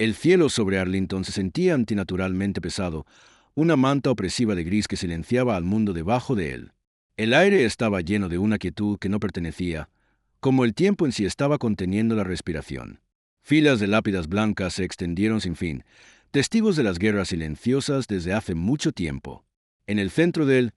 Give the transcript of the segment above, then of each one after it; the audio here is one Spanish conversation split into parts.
El cielo sobre Arlington se sentía antinaturalmente pesado, una manta opresiva de gris que silenciaba al mundo debajo de él. El aire estaba lleno de una quietud que no pertenecía, como el tiempo en sí estaba conteniendo la respiración. Filas de lápidas blancas se extendieron sin fin, testigos de las guerras silenciosas desde hace mucho tiempo. En el centro de él,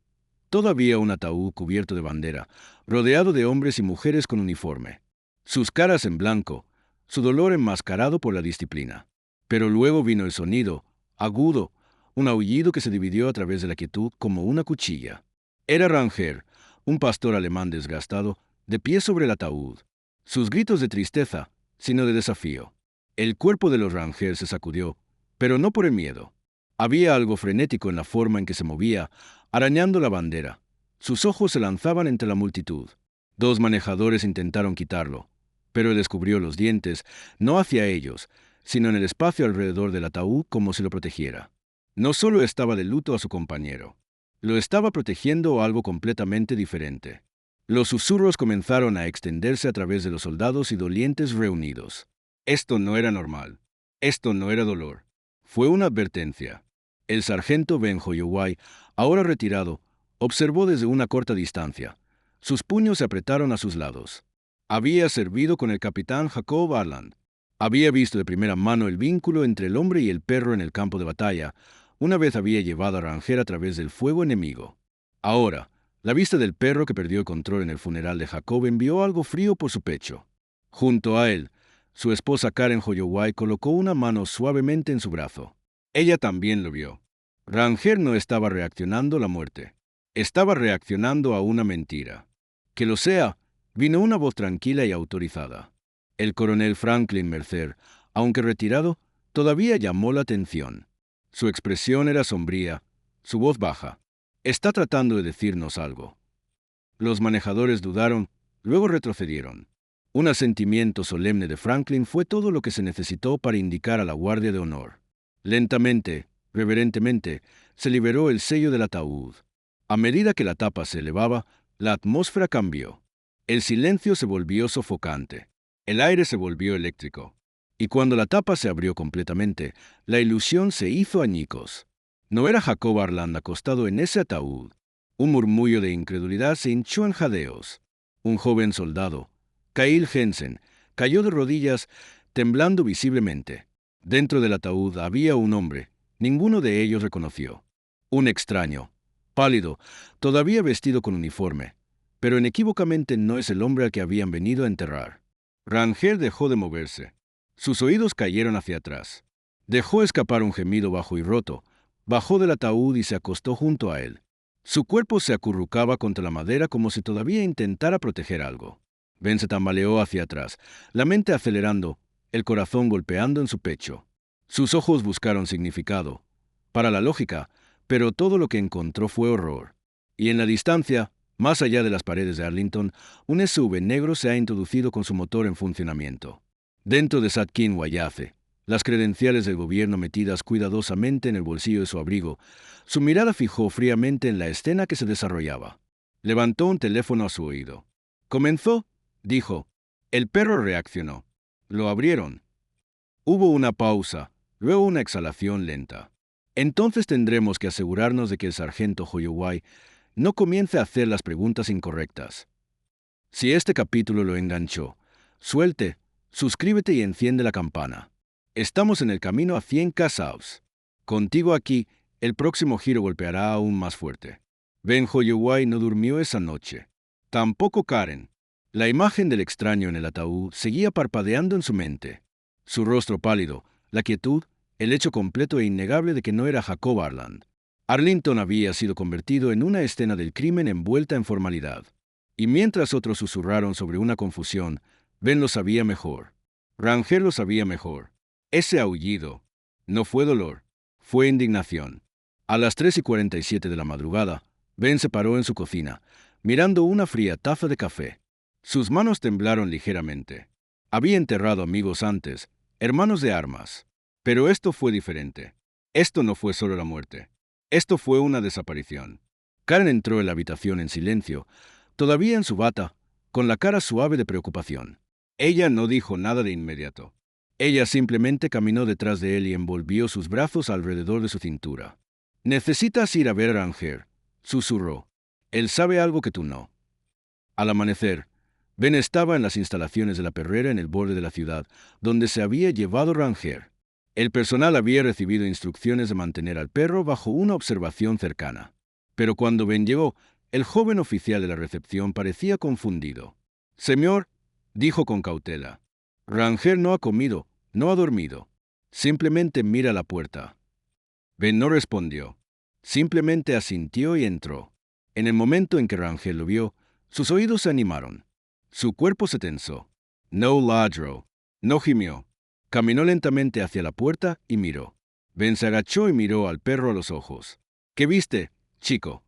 todavía un ataúd cubierto de bandera, rodeado de hombres y mujeres con uniforme. Sus caras en blanco, su dolor enmascarado por la disciplina. Pero luego vino el sonido, agudo, un aullido que se dividió a través de la quietud como una cuchilla. Era Ranger, un pastor alemán desgastado, de pie sobre el ataúd. Sus gritos de tristeza, sino de desafío. El cuerpo de los Rangers se sacudió, pero no por el miedo. Había algo frenético en la forma en que se movía, arañando la bandera. Sus ojos se lanzaban entre la multitud. Dos manejadores intentaron quitarlo, pero él descubrió los dientes, no hacia ellos, sino en el espacio alrededor del ataúd como si lo protegiera. No solo estaba de luto a su compañero, lo estaba protegiendo a algo completamente diferente. Los susurros comenzaron a extenderse a través de los soldados y dolientes reunidos. Esto no era normal. Esto no era dolor. Fue una advertencia. El sargento Ben Hoyoway, ahora retirado, observó desde una corta distancia. Sus puños se apretaron a sus lados. Había servido con el capitán Jacob Arland. Había visto de primera mano el vínculo entre el hombre y el perro en el campo de batalla. Una vez había llevado a Ranger a través del fuego enemigo. Ahora, la vista del perro que perdió el control en el funeral de Jacob envió algo frío por su pecho. Junto a él, su esposa Karen Hoyoway colocó una mano suavemente en su brazo. Ella también lo vio. Ranger no estaba reaccionando a la muerte. Estaba reaccionando a una mentira. Que lo sea, vino una voz tranquila y autorizada. El coronel Franklin Mercer, aunque retirado, todavía llamó la atención. Su expresión era sombría, su voz baja. Está tratando de decirnos algo. Los manejadores dudaron, luego retrocedieron. Un asentimiento solemne de Franklin fue todo lo que se necesitó para indicar a la guardia de honor. Lentamente, reverentemente, se liberó el sello del ataúd. A medida que la tapa se elevaba, la atmósfera cambió. El silencio se volvió sofocante. El aire se volvió eléctrico. Y cuando la tapa se abrió completamente, la ilusión se hizo añicos. No era Jacob Arland acostado en ese ataúd. Un murmullo de incredulidad se hinchó en jadeos. Un joven soldado, Kyle Jensen, cayó de rodillas, temblando visiblemente. Dentro del ataúd había un hombre. Ninguno de ellos reconoció. Un extraño, pálido, todavía vestido con uniforme. Pero inequívocamente no es el hombre al que habían venido a enterrar. Ranger dejó de moverse. Sus oídos cayeron hacia atrás. Dejó escapar un gemido bajo y roto. Bajó del ataúd y se acostó junto a él. Su cuerpo se acurrucaba contra la madera como si todavía intentara proteger algo. Ben se tambaleó hacia atrás, la mente acelerando, el corazón golpeando en su pecho. Sus ojos buscaron significado, para la lógica, pero todo lo que encontró fue horror. Y en la distancia, más allá de las paredes de Arlington, un SUV negro se ha introducido con su motor en funcionamiento. Dentro de Satkin yace, las credenciales del gobierno metidas cuidadosamente en el bolsillo de su abrigo, su mirada fijó fríamente en la escena que se desarrollaba. Levantó un teléfono a su oído. «Comenzó», dijo. El perro reaccionó. Lo abrieron. Hubo una pausa, luego una exhalación lenta. Entonces tendremos que asegurarnos de que el sargento Hoyoway no comience a hacer las preguntas incorrectas. Si este capítulo lo enganchó, suelte, suscríbete y enciende la campana. Estamos en el camino a 100K subs. Contigo aquí, el próximo giro golpeará aún más fuerte. Ben Hoyoway no durmió esa noche. Tampoco Karen. La imagen del extraño en el ataúd seguía parpadeando en su mente. Su rostro pálido, la quietud, el hecho completo e innegable de que no era Jacob Arland. Arlington había sido convertido en una escena del crimen envuelta en formalidad. Y mientras otros susurraron sobre una confusión, Ben lo sabía mejor. Ranger lo sabía mejor. Ese aullido no fue dolor, fue indignación. A las 3:47 de la madrugada, Ben se paró en su cocina, mirando una fría taza de café. Sus manos temblaron ligeramente. Había enterrado amigos antes, hermanos de armas. Pero esto fue diferente. Esto no fue solo la muerte. Esto fue una desaparición. Karen entró en la habitación en silencio, todavía en su bata, con la cara suave de preocupación. Ella no dijo nada de inmediato. Ella simplemente caminó detrás de él y envolvió sus brazos alrededor de su cintura. «Necesitas ir a ver a Ranger», susurró. «Él sabe algo que tú no». Al amanecer, Ben estaba en las instalaciones de la perrera en el borde de la ciudad, donde se había llevado Ranger. El personal había recibido instrucciones de mantener al perro bajo una observación cercana. Pero cuando Ben llegó, el joven oficial de la recepción parecía confundido. «Señor», dijo con cautela, «Ranger no ha comido, no ha dormido. Simplemente mira la puerta». Ben no respondió. Simplemente asintió y entró. En el momento en que Ranger lo vio, sus oídos se animaron. Su cuerpo se tensó. No ladró. No gimió. Caminó lentamente hacia la puerta y miró. Ben se agachó y miró al perro a los ojos. «¿Qué viste, chico?»,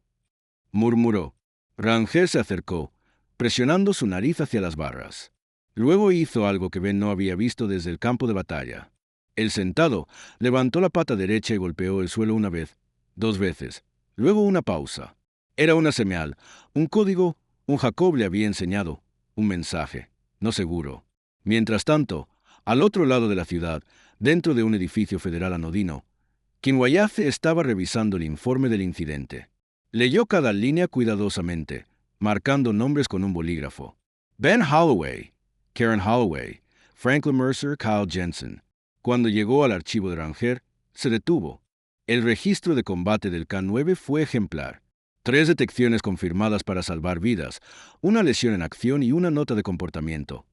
murmuró. Ranger se acercó, presionando su nariz hacia las barras. Luego hizo algo que Ben no había visto desde el campo de batalla. El sentado levantó la pata derecha y golpeó el suelo una vez, 2 veces. Luego una pausa. Era una señal, un código. Un Jacob le había enseñado. Un mensaje. No seguro. Mientras tanto, al otro lado de la ciudad, dentro de un edificio federal anodino, Kinwayace estaba revisando el informe del incidente. Leyó cada línea cuidadosamente, marcando nombres con un bolígrafo. Ben Holloway, Karen Holloway, Franklin Mercer, Kyle Jensen. Cuando llegó al archivo de Ranger, se detuvo. El registro de combate del K-9 fue ejemplar. 3 detecciones confirmadas para salvar vidas, una lesión en acción y una nota de comportamiento.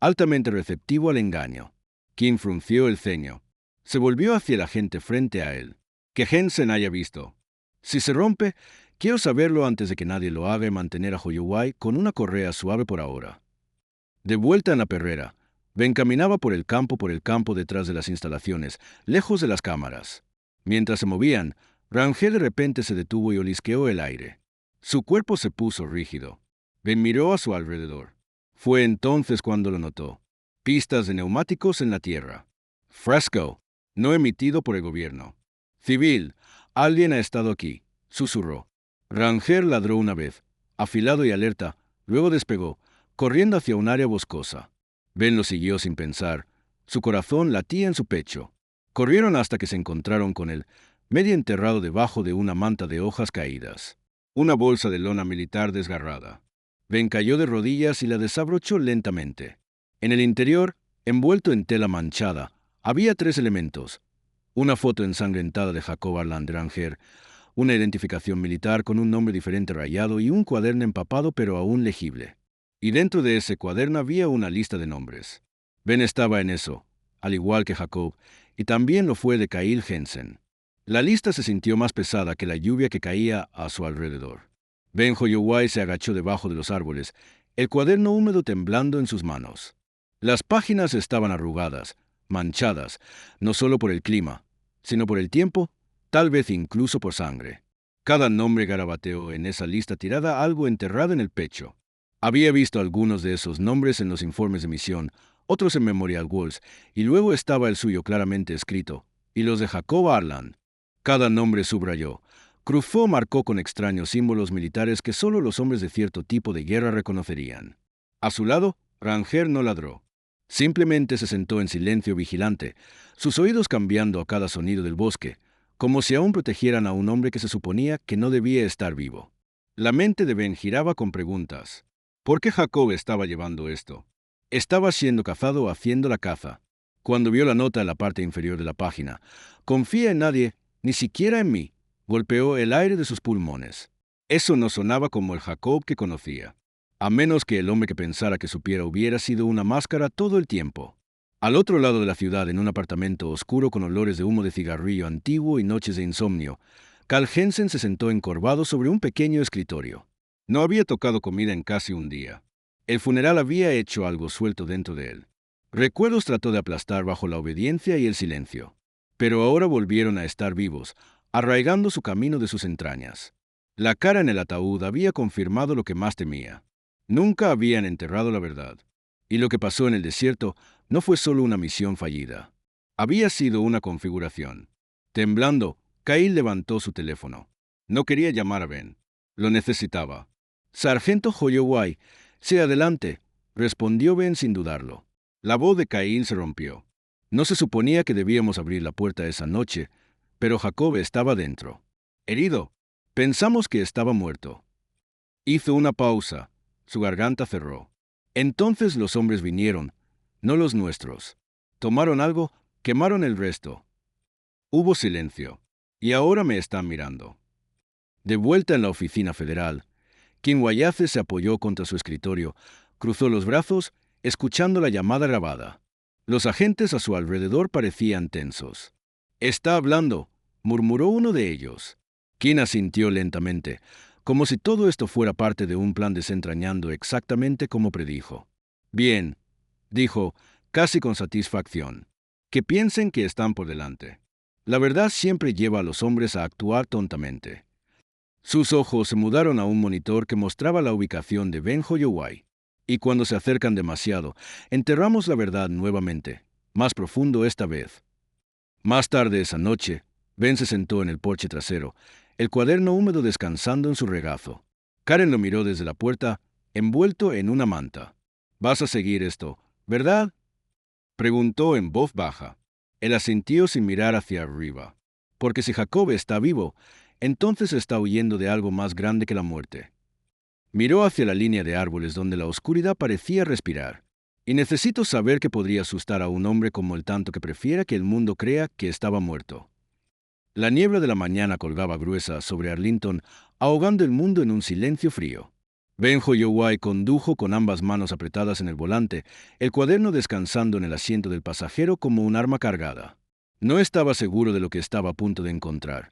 Altamente receptivo al engaño. Kim frunció el ceño. Se volvió hacia el agente frente a él. «Que Jensen haya visto. Si se rompe, quiero saberlo antes de que nadie lo haga y mantener a Holloway con una correa suave por ahora». De vuelta en la perrera, Ben caminaba por el campo detrás de las instalaciones, lejos de las cámaras. Mientras se movían, Ranger de repente se detuvo y olisqueó el aire. Su cuerpo se puso rígido. Ben miró a su alrededor. Fue entonces cuando lo notó. Pistas de neumáticos en la tierra. «Fresco, no emitido por el gobierno. Civil, alguien ha estado aquí», susurró. Ranger ladró una vez, afilado y alerta, luego despegó, corriendo hacia un área boscosa. Ben lo siguió sin pensar. Su corazón latía en su pecho. Corrieron hasta que se encontraron con él, medio enterrado debajo de una manta de hojas caídas. Una bolsa de lona militar desgarrada. Ben cayó de rodillas y la desabrochó lentamente. En el interior, envuelto en tela manchada, había 3 elementos. Una foto ensangrentada de Jacob Arland Ranger, una identificación militar con un nombre diferente rayado y un cuaderno empapado pero aún legible. Y dentro de ese cuaderno había una lista de nombres. Ben estaba en eso, al igual que Jacob, y también lo fue de Kyle Jensen. La lista se sintió más pesada que la lluvia que caía a su alrededor. Ben Holloway se agachó debajo de los árboles, el cuaderno húmedo temblando en sus manos. Las páginas estaban arrugadas, manchadas, no solo por el clima, sino por el tiempo, tal vez incluso por sangre. Cada nombre garabateó en esa lista tirada algo enterrado en el pecho. Había visto algunos de esos nombres en los informes de misión, otros en Memorial Walls, y luego estaba el suyo claramente escrito, y los de Jacob Arland. Cada nombre subrayó. Crufo marcó con extraños símbolos militares que solo los hombres de cierto tipo de guerra reconocerían. A su lado, Ranger no ladró. Simplemente se sentó en silencio vigilante, sus oídos cambiando a cada sonido del bosque, como si aún protegieran a un hombre que se suponía que no debía estar vivo. La mente de Ben giraba con preguntas. ¿Por qué Jacob estaba llevando esto? Estaba siendo cazado o haciendo la caza. Cuando vio la nota en la parte inferior de la página, «Confía en nadie, ni siquiera en mí», golpeó el aire de sus pulmones. Eso no sonaba como el Jacob que conocía. A menos que el hombre que pensara que supiera hubiera sido una máscara todo el tiempo. Al otro lado de la ciudad, en un apartamento oscuro con olores de humo de cigarrillo antiguo y noches de insomnio, Kyle Jensen se sentó encorvado sobre un pequeño escritorio. No había tocado comida en casi un día. El funeral había hecho algo suelto dentro de él. Recuerdos trató de aplastar bajo la obediencia y el silencio. Pero ahora volvieron a estar vivos, arraigando su camino de sus entrañas. La cara en el ataúd había confirmado lo que más temía. Nunca habían enterrado la verdad. Y lo que pasó en el desierto no fue solo una misión fallida. Había sido una configuración. Temblando, Kyle levantó su teléfono. No quería llamar a Ben. Lo necesitaba. «Sargento Holloway, sí, adelante», respondió Ben sin dudarlo. La voz de Kyle se rompió. No se suponía que debíamos abrir la puerta esa noche, pero Jacob estaba dentro. Herido. Pensamos que estaba muerto. Hizo una pausa. Su garganta cerró. Entonces los hombres vinieron, no los nuestros. Tomaron algo, quemaron el resto. Hubo silencio. Y ahora me están mirando. De vuelta en la oficina federal, Quinguayase se apoyó contra su escritorio, cruzó los brazos, escuchando la llamada grabada. Los agentes a su alrededor parecían tensos. «Está hablando», murmuró uno de ellos. Quinn asintió lentamente, como si todo esto fuera parte de un plan desentrañando exactamente como predijo. «Bien», dijo, casi con satisfacción. «Que piensen que están por delante. La verdad siempre lleva a los hombres a actuar tontamente». Sus ojos se mudaron a un monitor que mostraba la ubicación de Benjo Yowai. Y cuando se acercan demasiado, enterramos la verdad nuevamente, más profundo esta vez. Más tarde esa noche, Ben se sentó en el porche trasero, el cuaderno húmedo descansando en su regazo. Karen lo miró desde la puerta, envuelto en una manta. «Vas a seguir esto, ¿verdad?», preguntó en voz baja. Él asintió sin mirar hacia arriba. Porque si Jacob está vivo, entonces está huyendo de algo más grande que la muerte. Miró hacia la línea de árboles donde la oscuridad parecía respirar. «Y necesito saber qué podría asustar a un hombre como el tanto que prefiera que el mundo crea que estaba muerto». La niebla de la mañana colgaba gruesa sobre Arlington, ahogando el mundo en un silencio frío. Benjo Yowai condujo con ambas manos apretadas en el volante, el cuaderno descansando en el asiento del pasajero como un arma cargada. No estaba seguro de lo que estaba a punto de encontrar,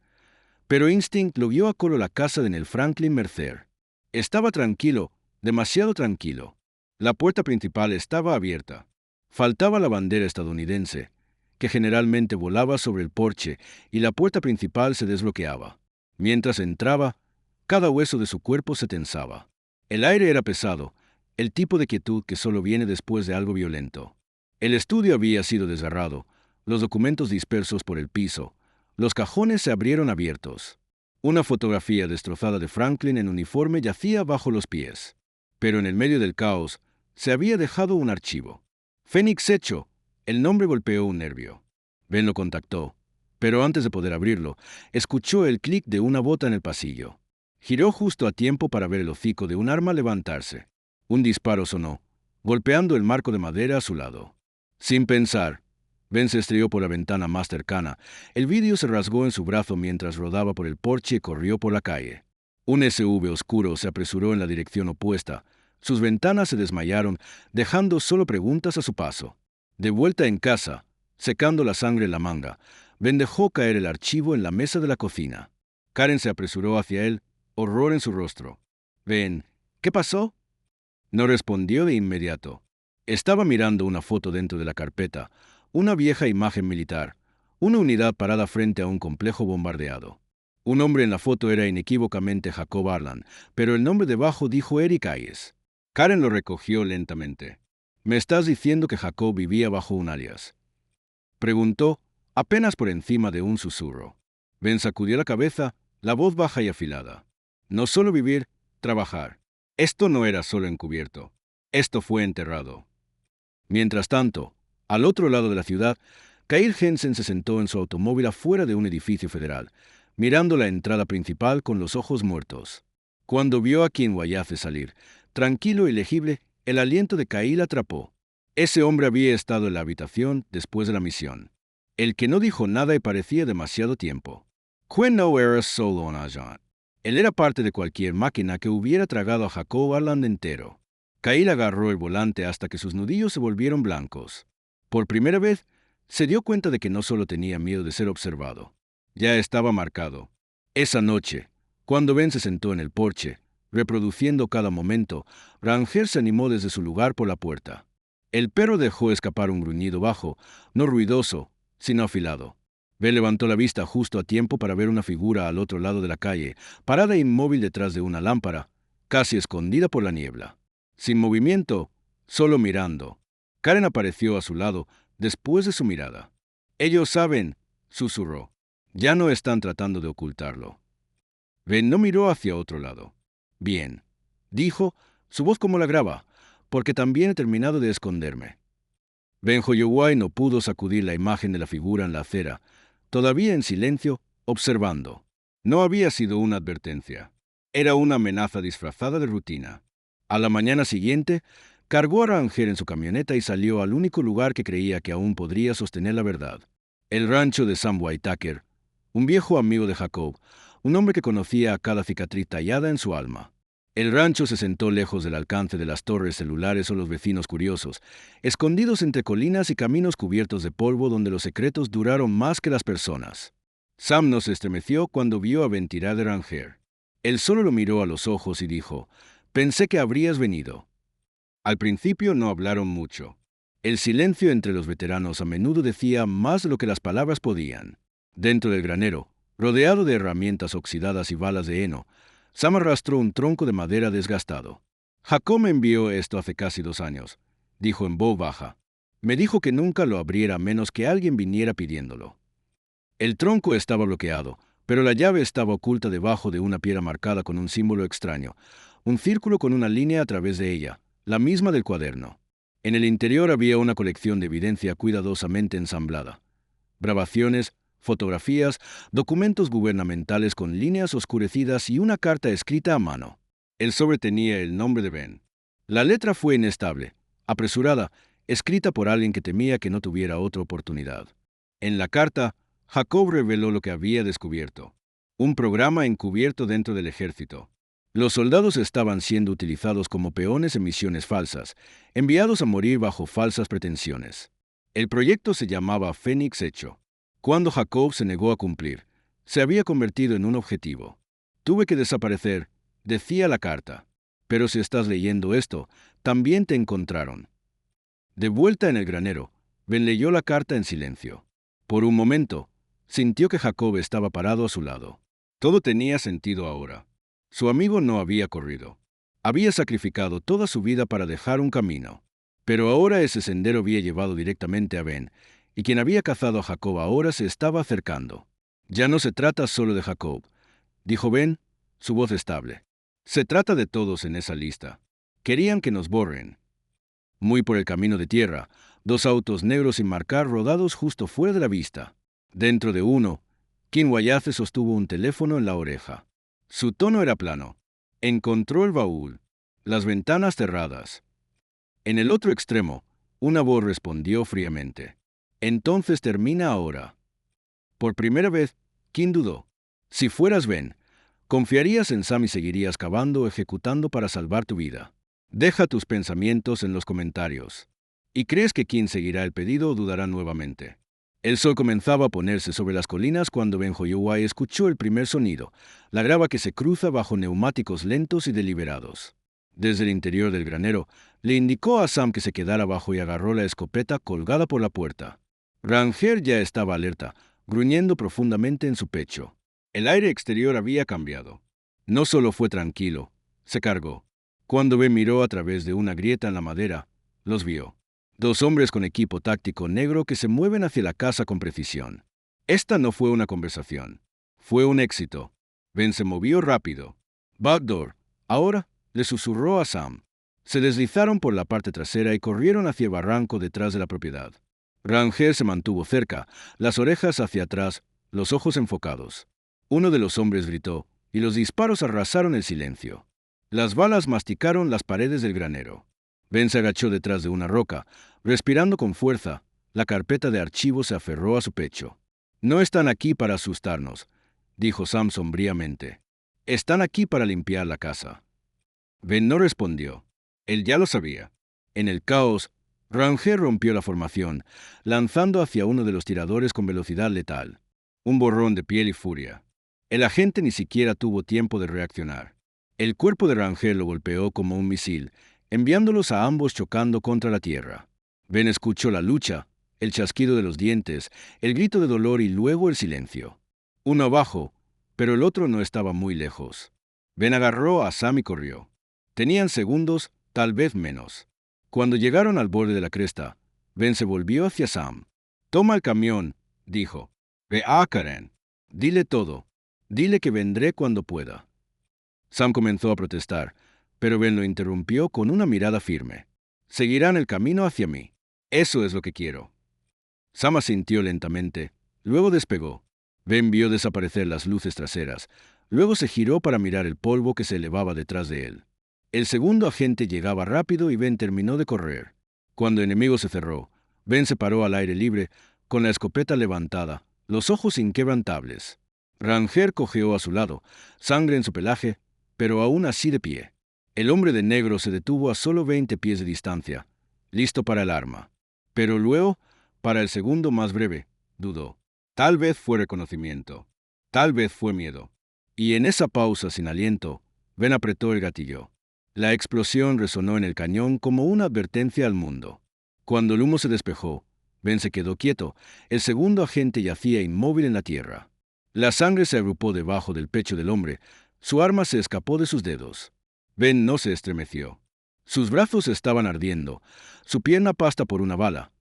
pero Instinct lo guió a Colo la casa de Nel Franklin Mercer. Estaba tranquilo, demasiado tranquilo. La puerta principal estaba abierta. Faltaba la bandera estadounidense, que generalmente volaba sobre el porche, y la puerta principal se desbloqueaba. Mientras entraba, cada hueso de su cuerpo se tensaba. El aire era pesado, el tipo de quietud que solo viene después de algo violento. El estudio había sido desgarrado, los documentos dispersos por el piso, los cajones se abrieron abiertos. Una fotografía destrozada de Franklin en uniforme yacía bajo los pies. Pero en el medio del caos, se había dejado un archivo. «Phoenix hecho», el nombre golpeó un nervio. Ben lo contactó, pero antes de poder abrirlo, escuchó el clic de una bota en el pasillo. Giró justo a tiempo para ver el hocico de un arma levantarse. Un disparo sonó, golpeando el marco de madera a su lado. Sin pensar, Ben se estrelló por la ventana más cercana. El vidrio se rasgó en su brazo mientras rodaba por el porche y corrió por la calle. Un SUV oscuro se apresuró en la dirección opuesta. Sus ventanas se desmayaron, dejando solo preguntas a su paso. De vuelta en casa, secando la sangre en la manga, Ben dejó caer el archivo en la mesa de la cocina. Karen se apresuró hacia él, horror en su rostro. «Ben, ¿qué pasó?». No respondió de inmediato. Estaba mirando una foto dentro de la carpeta, una vieja imagen militar, una unidad parada frente a un complejo bombardeado. Un hombre en la foto era inequívocamente Jacob Arland, pero el nombre debajo dijo Eric Hayes. Karen lo recogió lentamente. «¿Me estás diciendo que Jacob vivía bajo un alias?», preguntó, apenas por encima de un susurro. Ben sacudió la cabeza, la voz baja y afilada. «No solo vivir, trabajar. Esto no era solo encubierto. Esto fue enterrado». Mientras tanto, al otro lado de la ciudad, Kyle Jensen se sentó en su automóvil afuera de un edificio federal, mirando la entrada principal con los ojos muertos. Cuando vio a Quinguayase salir, tranquilo y legible, el aliento de Kyle atrapó. Ese hombre había estado en la habitación después de la misión. El que no dijo nada y parecía demasiado tiempo. Quinn no era solo un agente. Él era parte de cualquier máquina que hubiera tragado a Jacob Arland entero. Kyle agarró el volante hasta que sus nudillos se volvieron blancos. Por primera vez, se dio cuenta de que no solo tenía miedo de ser observado. Ya estaba marcado. Esa noche, cuando Ben se sentó en el porche, reproduciendo cada momento, Ranger se animó desde su lugar por la puerta. El perro dejó escapar un gruñido bajo, no ruidoso, sino afilado. Ben levantó la vista justo a tiempo para ver una figura al otro lado de la calle, parada inmóvil detrás de una lámpara, casi escondida por la niebla. Sin movimiento, solo mirando. Karen apareció a su lado después de su mirada. «Ellos saben», susurró. «Ya no están tratando de ocultarlo». Ben no miró hacia otro lado. «Bien», dijo, su voz como la grava, «porque también he terminado de esconderme». Ben Joyowai no pudo sacudir la imagen de la figura en la acera, todavía en silencio, observando. No había sido una advertencia. Era una amenaza disfrazada de rutina. A la mañana siguiente, cargó a Ranger en su camioneta y salió al único lugar que creía que aún podría sostener la verdad. El rancho de Sam Whitaker, un viejo amigo de Jacob, un hombre que conocía a cada cicatriz tallada en su alma. El rancho se sentó lejos del alcance de las torres celulares o los vecinos curiosos, escondidos entre colinas y caminos cubiertos de polvo donde los secretos duraron más que las personas. Sam no se estremeció cuando vio a Ben tirar de Ranger. Él solo lo miró a los ojos y dijo: «Pensé que habrías venido». Al principio no hablaron mucho. El silencio entre los veteranos a menudo decía más de lo que las palabras podían. Dentro del granero, rodeado de herramientas oxidadas y balas de heno, Sam arrastró un tronco de madera desgastado. «Jacob me envió esto hace casi 2 años», dijo en voz baja. «Me dijo que nunca lo abriera a menos que alguien viniera pidiéndolo». El tronco estaba bloqueado, pero la llave estaba oculta debajo de una piedra marcada con un símbolo extraño, un círculo con una línea a través de ella, la misma del cuaderno. En el interior había una colección de evidencia cuidadosamente ensamblada. Grabaciones, fotografías, documentos gubernamentales con líneas oscurecidas y una carta escrita a mano. El sobre tenía el nombre de Ben. La letra fue inestable, apresurada, escrita por alguien que temía que no tuviera otra oportunidad. En la carta, Jacob reveló lo que había descubierto: un programa encubierto dentro del ejército. Los soldados estaban siendo utilizados como peones en misiones falsas, enviados a morir bajo falsas pretensiones. El proyecto se llamaba Fénix Hecho. Cuando Jacob se negó a cumplir, se había convertido en un objetivo. «Tuve que desaparecer», decía la carta. «Pero si estás leyendo esto, también te encontraron». De vuelta en el granero, Ben leyó la carta en silencio. Por un momento, sintió que Jacob estaba parado a su lado. Todo tenía sentido ahora. Su amigo no había corrido. Había sacrificado toda su vida para dejar un camino. Pero ahora ese sendero había llevado directamente a Ben, y quien había cazado a Jacob ahora se estaba acercando. «Ya no se trata solo de Jacob», dijo Ben, su voz estable. «Se trata de todos en esa lista. Querían que nos borren». Muy por el camino de tierra, 2 autos negros sin marcar rodados justo fuera de la vista. Dentro de uno, Kim Wayace sostuvo un teléfono en la oreja. Su tono era plano. Encontró el baúl. Las ventanas cerradas. En el otro extremo, una voz respondió fríamente: «Entonces termina ahora». Por primera vez, Kim dudó. Si fueras Ben, confiarías en Sam y seguirías cavando o ejecutando para salvar tu vida. Deja tus pensamientos en los comentarios. ¿Y crees que Kim seguirá el pedido o dudará nuevamente? El sol comenzaba a ponerse sobre las colinas cuando Ben Joyowai escuchó el primer sonido, la grava que se cruza bajo neumáticos lentos y deliberados. Desde el interior del granero, le indicó a Sam que se quedara abajo y agarró la escopeta colgada por la puerta. Ranger ya estaba alerta, gruñendo profundamente en su pecho. El aire exterior había cambiado. No solo fue tranquilo, se cargó. Cuando Ben miró a través de una grieta en la madera, los vio. 2 hombres con equipo táctico negro que se mueven hacia la casa con precisión. Esta no fue una conversación. Fue un éxito. Ben se movió rápido. «Backdoor, ahora», le susurró a Sam. Se deslizaron por la parte trasera y corrieron hacia el barranco detrás de la propiedad. Ranger se mantuvo cerca, las orejas hacia atrás, los ojos enfocados. Uno de los hombres gritó, y los disparos arrasaron el silencio. Las balas masticaron las paredes del granero. Ben se agachó detrás de una roca, respirando con fuerza. La carpeta de archivos se aferró a su pecho. «No están aquí para asustarnos», dijo Sam sombríamente. «Están aquí para limpiar la casa». Ben no respondió. Él ya lo sabía. En el caos, Ranger rompió la formación, lanzando hacia uno de los tiradores con velocidad letal. Un borrón de piel y furia. El agente ni siquiera tuvo tiempo de reaccionar. El cuerpo de Ranger lo golpeó como un misil, enviándolos a ambos chocando contra la tierra. Ben escuchó la lucha, el chasquido de los dientes, el grito de dolor y luego el silencio. Uno abajo, pero el otro no estaba muy lejos. Ben agarró a Sam y corrió. Tenían segundos, tal vez menos. Cuando llegaron al borde de la cresta, Ben se volvió hacia Sam. «Toma el camión», dijo. «Ve a Karen. Dile todo. Dile que vendré cuando pueda». Sam comenzó a protestar, pero Ben lo interrumpió con una mirada firme. «Seguirán el camino hacia mí». Eso es lo que quiero. Sam asintió lentamente, luego despegó. Ben vio desaparecer las luces traseras, luego se giró para mirar el polvo que se elevaba detrás de él. El segundo agente llegaba rápido y Ben terminó de correr. Cuando el enemigo se cerró, Ben se paró al aire libre, con la escopeta levantada, los ojos inquebrantables. Ranger cojeó a su lado, sangre en su pelaje, pero aún así de pie. El hombre de negro se detuvo a solo 20 pies de distancia, listo para el arma. Pero luego, para el segundo más breve, dudó. Tal vez fue reconocimiento, tal vez fue miedo. Y en esa pausa sin aliento, Ben apretó el gatillo. La explosión resonó en el cañón como una advertencia al mundo. Cuando el humo se despejó, Ben se quedó quieto. El segundo agente yacía inmóvil en la tierra. La sangre se agrupó debajo del pecho del hombre. Su arma se escapó de sus dedos. Ben no se estremeció. Sus brazos estaban ardiendo, su pierna pasta por una bala,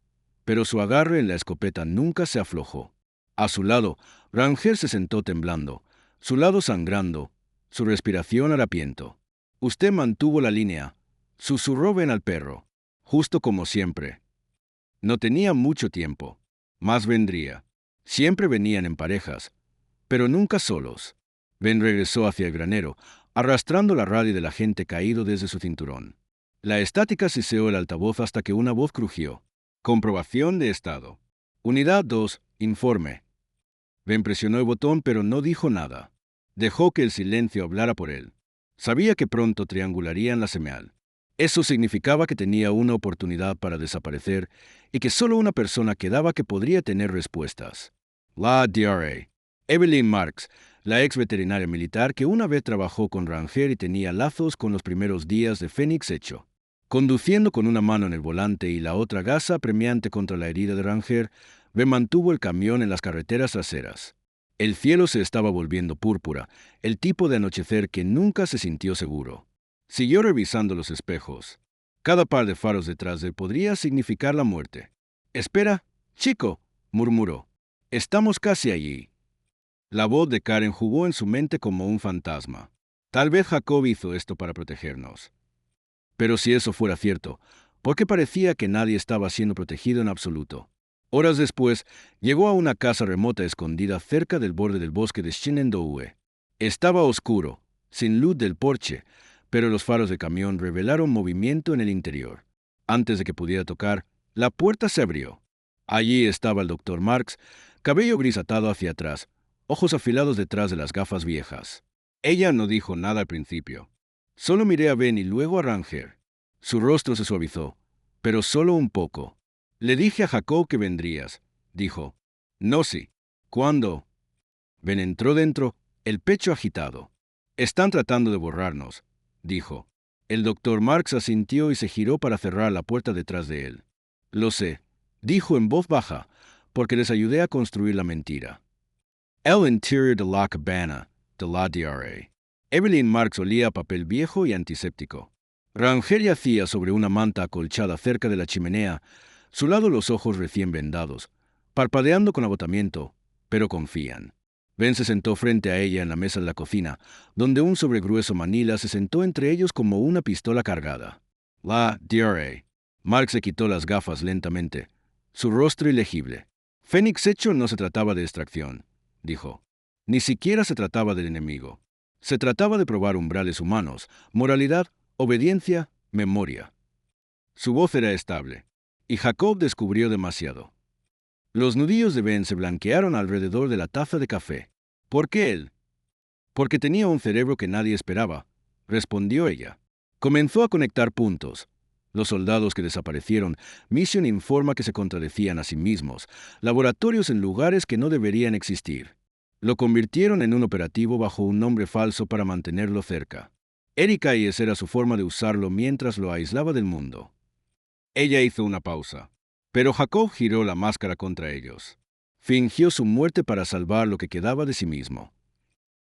pero su agarre en la escopeta nunca se aflojó. A su lado, Ranger se sentó temblando, su lado sangrando, su respiración harapiento. Usted mantuvo la línea, susurró Ben al perro, justo como siempre. No tenía mucho tiempo, más vendría. Siempre venían en parejas, pero nunca solos. Ben regresó hacia el granero, arrastrando la radio del agente caído desde su cinturón. La estática siseó el altavoz hasta que una voz crujió. Comprobación de estado. Unidad 2, informe. Ben presionó el botón pero no dijo nada. Dejó que el silencio hablara por él. Sabía que pronto triangularían la señal. Eso significaba que tenía una oportunidad para desaparecer y que solo una persona quedaba que podría tener respuestas. La DRA. Evelyn Marks, la ex veterinaria militar que una vez trabajó con Ranger y tenía lazos con los primeros días de Phoenix Hecho. Conduciendo con una mano en el volante y la otra gasa apremiante contra la herida de Ranger, Ben mantuvo el camión en las carreteras traseras. El cielo se estaba volviendo púrpura, el tipo de anochecer que nunca se sintió seguro. Siguió revisando los espejos. Cada par de faros detrás de él podría significar la muerte. «Espera, chico», murmuró. «Estamos casi allí». La voz de Karen jugó en su mente como un fantasma. Tal vez Jacob hizo esto para protegernos. Pero si eso fuera cierto, ¿por qué parecía que nadie estaba siendo protegido en absoluto? Horas después, llegó a una casa remota escondida cerca del borde del bosque de Shenandoah. Estaba oscuro, sin luz del porche, pero los faros del camión revelaron movimiento en el interior. Antes de que pudiera tocar, la puerta se abrió. Allí estaba el Dr. Marks, cabello gris atado hacia atrás, ojos afilados detrás de las gafas viejas. Ella no dijo nada al principio. Solo miré a Ben y luego a Ranger. Su rostro se suavizó, pero solo un poco. Le dije a Jacob que vendrías, dijo. No, sí. ¿Cuándo? Ben entró dentro, el pecho agitado. Están tratando de borrarnos, dijo. El doctor Marks asintió y se giró para cerrar la puerta detrás de él. Lo sé, dijo en voz baja, porque les ayudé a construir la mentira. El interior de la cabana de la DRA. Evelyn Marks olía a papel viejo y antiséptico. Ranger yacía sobre una manta acolchada cerca de la chimenea, su lado los ojos recién vendados, parpadeando con agotamiento, pero confían. Ben se sentó frente a ella en la mesa de la cocina, donde un sobregrueso manila se sentó entre ellos como una pistola cargada. La DRA. Marks se quitó las gafas lentamente, su rostro ilegible. Phoenix Hecho no se trataba de extracción, dijo. Ni siquiera se trataba del enemigo. Se trataba de probar umbrales humanos, moralidad, obediencia, memoria. Su voz era estable, y Jacob descubrió demasiado. Los nudillos de Ben se blanquearon alrededor de la taza de café. ¿Por qué él? Porque tenía un cerebro que nadie esperaba, respondió ella. Comenzó a conectar puntos. Los soldados que desaparecieron, Mission informa que se contradecían a sí mismos, laboratorios en lugares que no deberían existir. Lo convirtieron en un operativo bajo un nombre falso para mantenerlo cerca. Erika y esa era su forma de usarlo mientras lo aislaba del mundo. Ella hizo una pausa, pero Jacob giró la máscara contra ellos. Fingió su muerte para salvar lo que quedaba de sí mismo.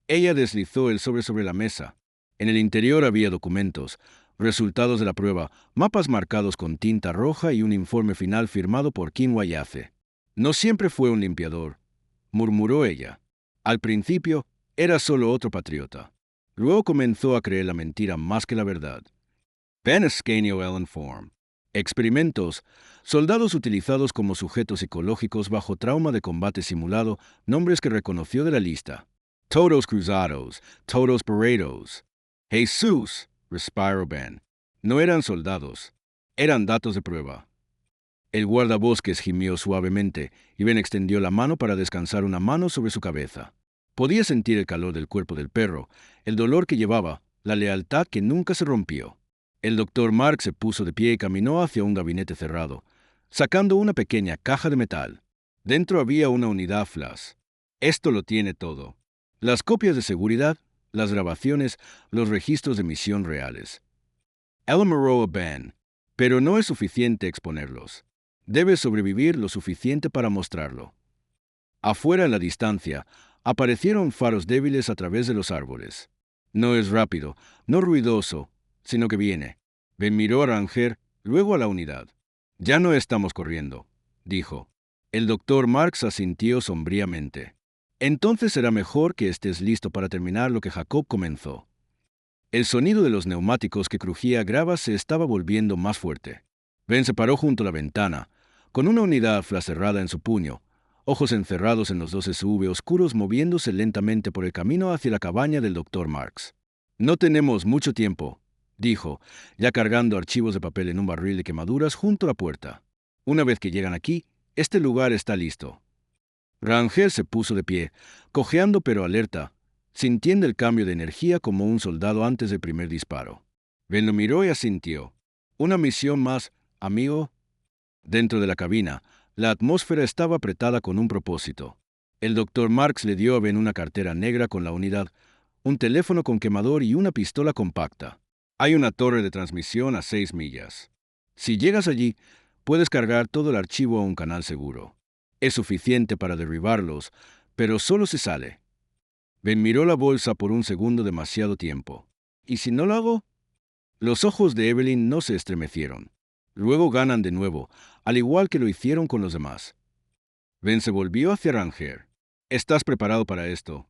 Ella deslizó el sobre la mesa. En el interior había documentos, resultados de la prueba, mapas marcados con tinta roja y un informe final firmado por Kim Wayace. No siempre fue un limpiador, murmuró ella. Al principio, era solo otro patriota. Luego comenzó a creer la mentira más que la verdad. Ben escaneó el informe. Experimentos. Soldados utilizados como sujetos psicológicos bajo trauma de combate simulado, nombres que reconoció de la lista. Todos cruzados, todos parados. Jesús, respiró Ben. No eran soldados. Eran datos de prueba. El guardabosques gimió suavemente y Ben extendió la mano para descansar una mano sobre su cabeza. Podía sentir el calor del cuerpo del perro, el dolor que llevaba, la lealtad que nunca se rompió. El doctor Mark se puso de pie y caminó hacia un gabinete cerrado, sacando una pequeña caja de metal. Dentro había una unidad flash. Esto lo tiene todo. Las copias de seguridad, las grabaciones, los registros de misión reales. Él miró a Ben, pero no es suficiente exponerlos. Debe sobrevivir lo suficiente para mostrarlo. Afuera en la distancia, aparecieron faros débiles a través de los árboles. No es rápido, no ruidoso, sino que viene. Ben miró a Ranger, luego a la unidad. Ya no estamos corriendo, dijo. El doctor Marks asintió sombríamente. Entonces será mejor que estés listo para terminar lo que Jacob comenzó. El sonido de los neumáticos que crujía grava se estaba volviendo más fuerte. Ben se paró junto a la ventana, con una unidad flash cerrada en su puño, ojos encerrados en los dos SUV oscuros moviéndose lentamente por el camino hacia la cabaña del doctor Marks. No tenemos mucho tiempo, dijo, ya cargando archivos de papel en un barril de quemaduras junto a la puerta. Una vez que llegan aquí, este lugar está listo. Ranger se puso de pie, cojeando pero alerta, sintiendo el cambio de energía como un soldado antes del primer disparo. Ben lo miró y asintió. Una misión más, amigo. Dentro de la cabina, la atmósfera estaba apretada con un propósito. El doctor Marks le dio a Ben una cartera negra con la unidad, un teléfono con quemador y una pistola compacta. Hay una torre de transmisión a 6 millas. Si llegas allí, puedes cargar todo el archivo a un canal seguro. Es suficiente para derribarlos, pero solo se sale. Ben miró la bolsa por un segundo demasiado tiempo. ¿Y si no lo hago? Los ojos de Evelyn no se estremecieron. Luego ganan de nuevo, al igual que lo hicieron con los demás. Ben se volvió hacia Ranger. ¿Estás preparado para esto?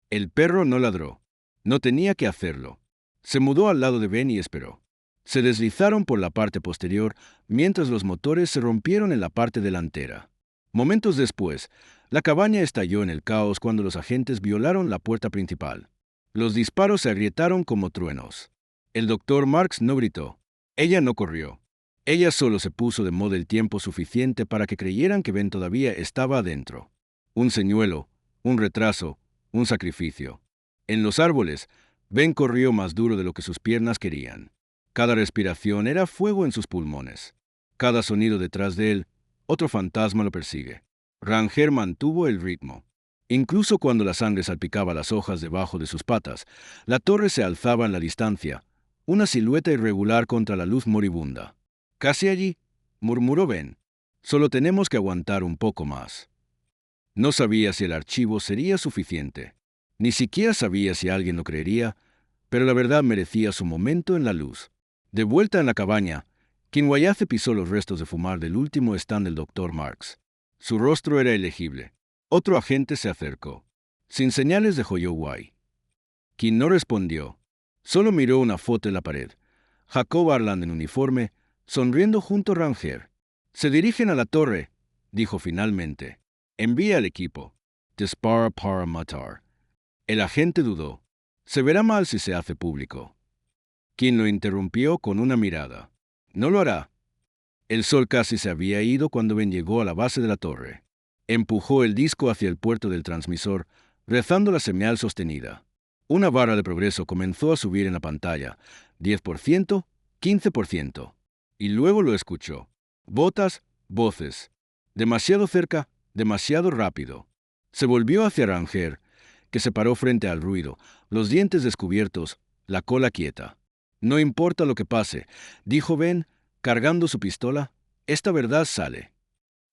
El perro no ladró. No tenía que hacerlo. Se mudó al lado de Ben y esperó. Se deslizaron por la parte posterior mientras los motores se rompieron en la parte delantera. Momentos después, la cabaña estalló en el caos cuando los agentes violaron la puerta principal. Los disparos se agrietaron como truenos. El doctor Marks no gritó. Ella no corrió. Ella solo se puso de modo el tiempo suficiente para que creyeran que Ben todavía estaba adentro. Un señuelo, un retraso, un sacrificio. En los árboles, Ben corrió más duro de lo que sus piernas querían. Cada respiración era fuego en sus pulmones. Cada sonido detrás de él, otro fantasma lo persigue. Ranger mantuvo el ritmo. Incluso cuando la sangre salpicaba las hojas debajo de sus patas, la torre se alzaba en la distancia, una silueta irregular contra la luz moribunda. Casi allí, murmuró Ben. Solo tenemos que aguantar un poco más. No sabía si el archivo sería suficiente. Ni siquiera sabía si alguien lo creería, pero la verdad merecía su momento en la luz. De vuelta en la cabaña, Kinwayace pisó los restos de fumar del último stand del doctor Marks. Su rostro era ilegible. Otro agente se acercó, sin señales de Hoyoway. Kin no respondió. Solo miró una foto en la pared. Jacob Arland en uniforme, sonriendo junto a Ranger. Se dirigen a la torre, dijo finalmente. Envía al equipo. Dispara para matar. El agente dudó. Se verá mal si se hace público. Kin lo interrumpió con una mirada. No lo hará. El sol casi se había ido cuando Ben llegó a la base de la torre. Empujó el disco hacia el puerto del transmisor, rezando la señal sostenida. Una barra de progreso comenzó a subir en la pantalla. 10%, 15%. Y luego lo escuchó. Botas, voces. Demasiado cerca, demasiado rápido. Se volvió hacia Ranger, que se paró frente al ruido, los dientes descubiertos, la cola quieta. No importa lo que pase, dijo Ben, cargando su pistola, esta verdad sale.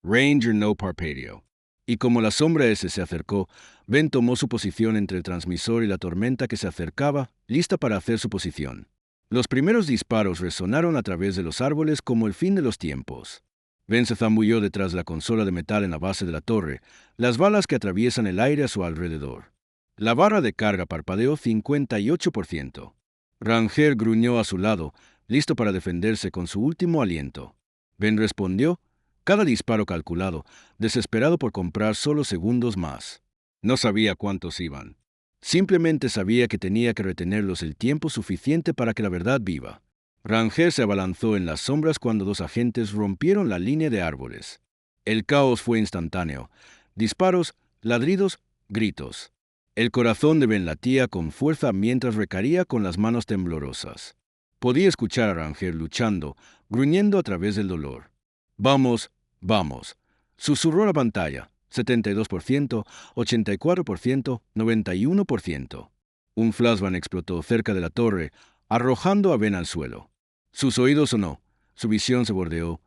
Ranger no parpadeó. Y como la sombra ese se acercó, Ben tomó su posición entre el transmisor y la tormenta que se acercaba, lista para hacer su posición. Los primeros disparos resonaron a través de los árboles como el fin de los tiempos. Ben se zambulló detrás de la consola de metal en la base de la torre, las balas que atraviesan el aire a su alrededor. La barra de carga parpadeó 58%. Ranger gruñó a su lado, listo para defenderse con su último aliento. Ben respondió, cada disparo calculado, desesperado por comprar solo segundos más. No sabía cuántos iban. Simplemente sabía que tenía que retenerlos el tiempo suficiente para que la verdad viva. Ranger se abalanzó en las sombras cuando dos agentes rompieron la línea de árboles. El caos fue instantáneo. Disparos, ladridos, gritos. El corazón de Ben latía con fuerza mientras recaía con las manos temblorosas. Podía escuchar a Ranger luchando, gruñendo a través del dolor. «Vamos, vamos», susurró la pantalla. 72%, 84%, 91%. Un flashbang explotó cerca de la torre, arrojando a Ben al suelo. Sus oídos sonó, su visión se bordeó,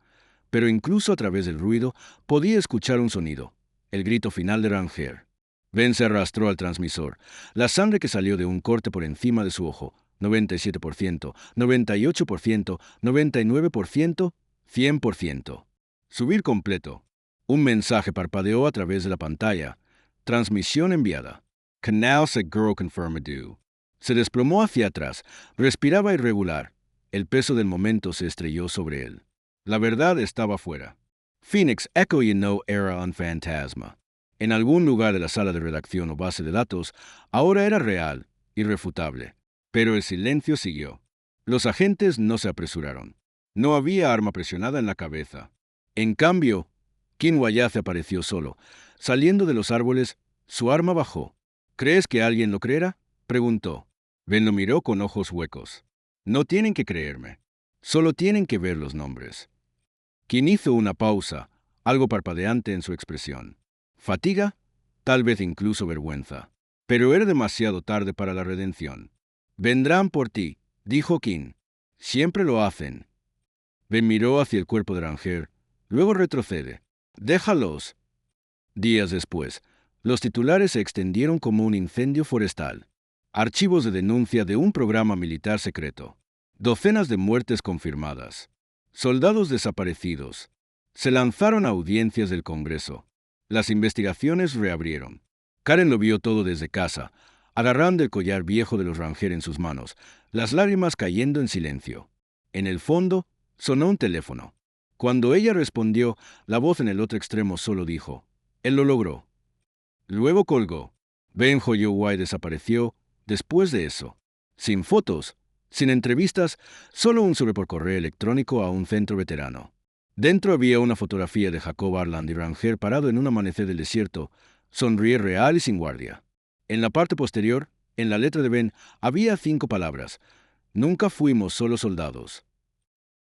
pero incluso a través del ruido podía escuchar un sonido, el grito final de Ranger. Ben se arrastró al transmisor, la sangre que salió de un corte por encima de su ojo, 97%, 98%, 99%, 100%. Subir completo. Un mensaje parpadeó a través de la pantalla. Transmisión enviada. Canal Seguro Confirmado. Se desplomó hacia atrás, respiraba irregular. El peso del momento se estrelló sobre él. La verdad estaba fuera. Phoenix Echo y no era un fantasma. En algún lugar de la sala de redacción o base de datos, ahora era real, irrefutable. Pero el silencio siguió. Los agentes no se apresuraron. No había arma presionada en la cabeza. En cambio, King Wyatt apareció solo. Saliendo de los árboles, su arma bajó. ¿Crees que alguien lo creerá?, preguntó. Ben lo miró con ojos huecos. No tienen que creerme. Solo tienen que ver los nombres. King hizo una pausa, algo parpadeante en su expresión. ¿Fatiga? Tal vez incluso vergüenza. Pero era demasiado tarde para la redención. Vendrán por ti, dijo King. Siempre lo hacen. Ben miró hacia el cuerpo de Ranger, luego retrocede. Déjalos. Días después, los titulares se extendieron como un incendio forestal. Archivos de denuncia de un programa militar secreto. Docenas de muertes confirmadas. Soldados desaparecidos. Se lanzaron a audiencias del Congreso. Las investigaciones reabrieron. Karen lo vio todo desde casa, agarrando el collar viejo de los Ranger en sus manos, las lágrimas cayendo en silencio. En el fondo, sonó un teléfono. Cuando ella respondió, la voz en el otro extremo solo dijo, «Él lo logró». Luego colgó. Ben Hoyoway desapareció después de eso. Sin fotos, sin entrevistas, solo un sobre por correo electrónico a un centro veterano. Dentro había una fotografía de Jacob Arland y Ranger parado en un amanecer del desierto, sonríe real y sin guardia. En la parte posterior, en la letra de Ben, había 5 palabras. Nunca fuimos solo soldados.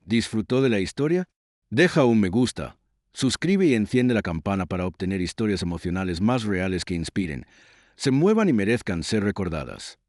¿Disfrutó de la historia? Deja un me gusta. Suscribe y enciende la campana para obtener historias emocionales más reales que inspiren, se muevan y merezcan ser recordadas.